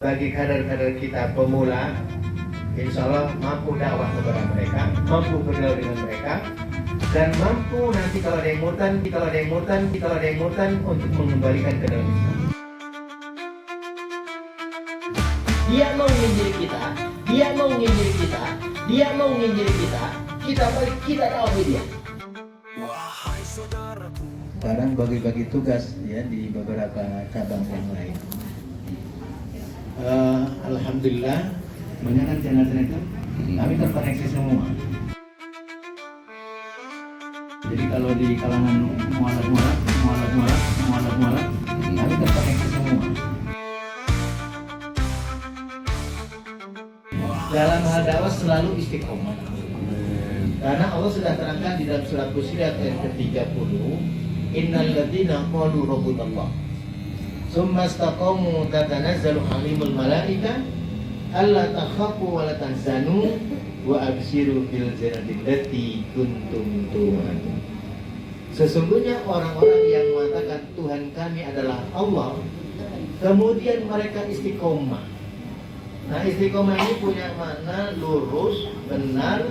Bagi kader-kader kita pemula, insya Allah mampu dakwah kepada mereka, mampu bergaul dengan mereka, dan mampu nanti kalau ada yang murtad untuk mengembalikan ke dalam Islam. Dia mau nginjil kita, kita balik, kita dakwah dia. Sekarang bagi-bagi tugas ya di beberapa cabang yang lain. Alhamdulillah, banyak kan channel-channel itu, kami terkoneksi semua. Jadi kalau di kalangan mualaf, kami terkoneksi semua. Dalam hal dakwah selalu istiqomah. Karena Allah sudah terangkan di dalam surat Fussilat ayat ke-30, Innal ladzina qalu rabbunallah summa istaqamu tatanazzalu 'alaihimul malaika alla takhafu wa la tahzanu wa abshiru bil jannati allati kuntum tu'adun. Sesungguhnya orang-orang yang mengatakan Tuhan kami adalah Allah, kemudian mereka istiqomah. Nah, istiqomah ini punya makna lurus, benar,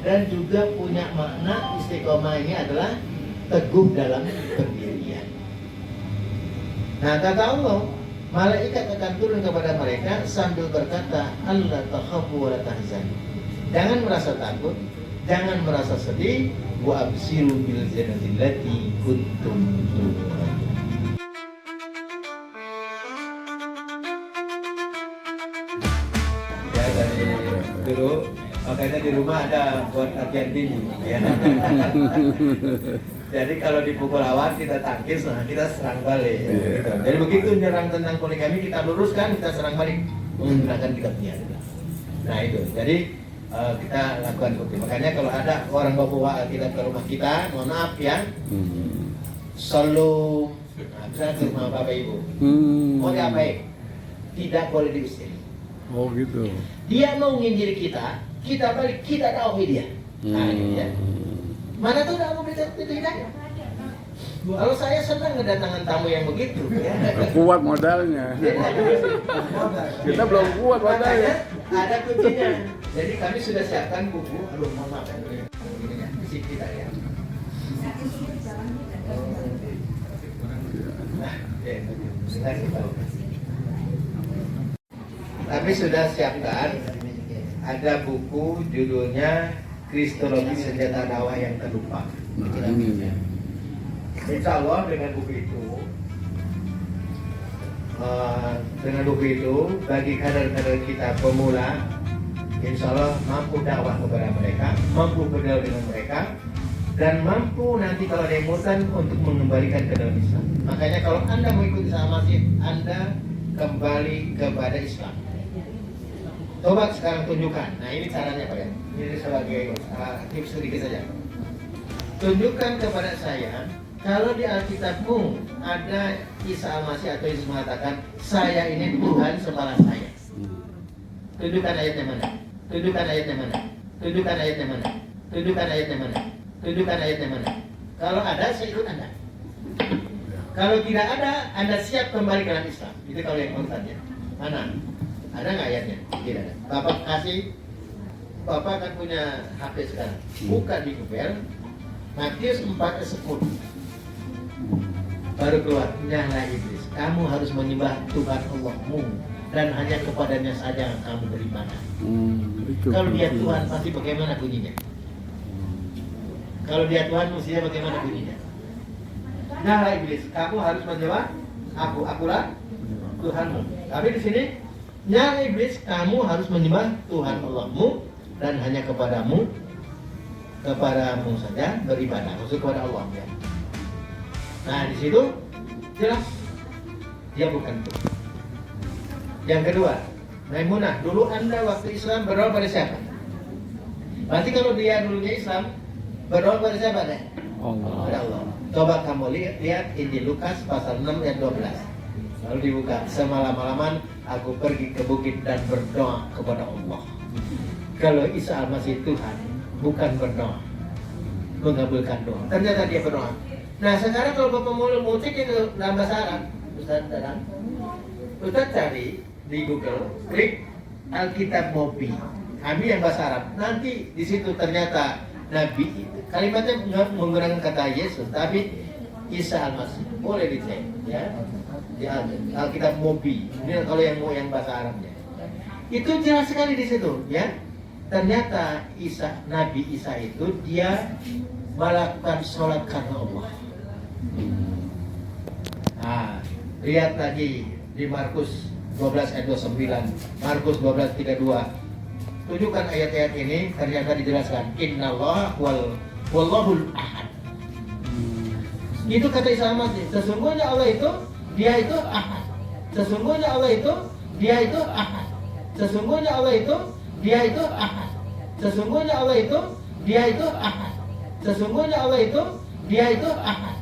dan juga punya makna istiqomah ini adalah teguh dalam pendirian. Nah, kata Allah, malaikat akan turun kepada mereka sambil berkata, Allah takhafu wa la tahzanu. Jangan merasa takut, jangan merasa sedih, wa abshiru bil jannati allati kuntum tu'adun. Ya, dari dulu makanya di rumah ada buat latihan tinju ya. Jadi kalau dipukul lawan kita tangkis, nah kita serang balik gitu. Jadi begitu nyerang tentang poligami kita luruskan, kita serang balik menggunakan kitabnya. Nah itu, jadi kita lakukan bukti. Makanya kalau ada orang bawa kita ke rumah kita, mohon maaf ya, selalu bisa ke rumah bapak ibu, mau diapain? Tidak boleh diusir. Oh gitu. Dia mau nginjil kita balik, kita dakwah dia. Nah ini ya. Mana tuh udah mau berita hidayah? Kalau saya senang kedatangan tamu yang begitu ya. Kuat modalnya. Kita belum kuat modalnya. Ada kuncinya. Jadi kami sudah siapkan buku. Aduh, mohon maaf ya. Ini ya, isi kita ya. Nah, ya. Kami sudah siapkan ada buku judulnya Kristologi Senjata Dakwah yang Terlupa. Insya Allah dengan buku itu bagi kader-kader kita pemula, insya Allah mampu dakwah kepada mereka, mampu bergaul dengan mereka, dan mampu nanti kalau ada yang murtad untuk mengembalikan ke dalam Islam. Makanya kalau Anda mengikuti sama masjid, Anda kembali kepada Islam. Coba sekarang tunjukkan. Nah ini caranya Pak ya. Ini sebagai tips sedikit saja. Tunjukkan kepada saya, kalau di Alkitabmu ada Isa Al-Masih atau Yesus mengatakan, saya ini Tuhan sembahlah saya. Tunjukkan ayatnya mana? Tunjukkan ayatnya mana? Tunjukkan ayatnya mana? Tunjukkan ayatnya mana? Tunjukkan ayatnya mana? Kalau ada, saya ikut Anda. Kalau tidak ada, Anda siap kembali ke dalam Islam. Itu kalau yang murtadnya. Mana? Ada nggak ayatnya? Tidak ada. Bapak kan punya HP sekarang. Buka di Google, Matius 4:10. Baru keluar, nyala iblis. Kamu harus menyembah Tuhan Allahmu dan hanya kepadanya saja kamu beribadah. Kalau dia Tuhan, pasti bagaimana bunyinya? Kalau dia Tuhan, mestinya bagaimana bunyinya? Nyala iblis. Kamu harus menyembah akulah Tuhanmu. Tapi di sini nyala iblis, kamu harus menyembah Tuhan Allahmu dan hanya kepadamu saja beribadah, maksud kepada Allah ya. Nah di situ jelas dia bukan Tuhan. Yang kedua, Maimunah, dulu Anda waktu Islam berdoa pada siapa? Berarti kalau dia dulunya Islam berdoa pada siapa deh? Pada Allah. Coba kamu lihat Injil Lukas pasal 6 ayat 12. Lalu dibuka, semalam-malaman aku pergi ke bukit dan berdoa kepada Allah. Kalau Isa Al-Masih Tuhan, bukan berdoa, mengabulkan doa. Ternyata dia berdoa. Nah sekarang kalau Bapak mau mutik itu dalam bahasa Arab, Ustaz cari di Google, klik Alkitab Mobi. Kami yang bahasa Arab. Nanti di situ ternyata Nabi kalimatnya nggak menggunakan kata Yesus, tapi Isa Al-Masih. Boleh dicek, ya. Di Alkitab Mobi. Ini kalau yang bahasa Arabnya. Itu jelas sekali di situ, ya. Ternyata Nabi Isa itu dia melakukan sholat karena Allah. Nah, lihat lagi di Markus 12 ayat 29, Markus 12:32. Tunjukkan ayat-ayat ini, ternyata dijelaskan Innallaha wallahul ahad. Itu kata Isa Al-Masih. Sesungguhnya Allah itu, dia itu ahad. Sesungguhnya Allah itu, dia itu ahad. Sesungguhnya Allah itu, dia itu ahad. Sesungguhnya Allah itu, dia itu ahad. Sesungguhnya Allah itu, dia itu ahad.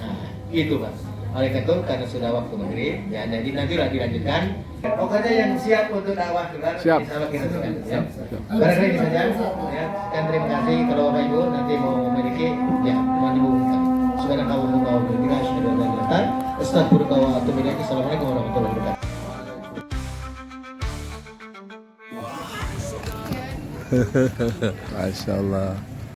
Nah, itu Pak. Oleh itu karena sudah waktu maghrib, ya jadi nantilah dilanjutkan. Pokoknya yang siap untuk dakwah keluar, Siap. insya Allah kita siap. Ya. Barangkali ini saja. Ya. Dan terima kasih kalau Bapak Ibu nanti mau memiliki, ya mohon dibuka. Subhanallah wa bihamdihi asyhadu an la ilaha illa anta astaghfiruka wa atubu ilaik. Assalamualaikum warahmatullahi wabarakatuh. Masya Allah.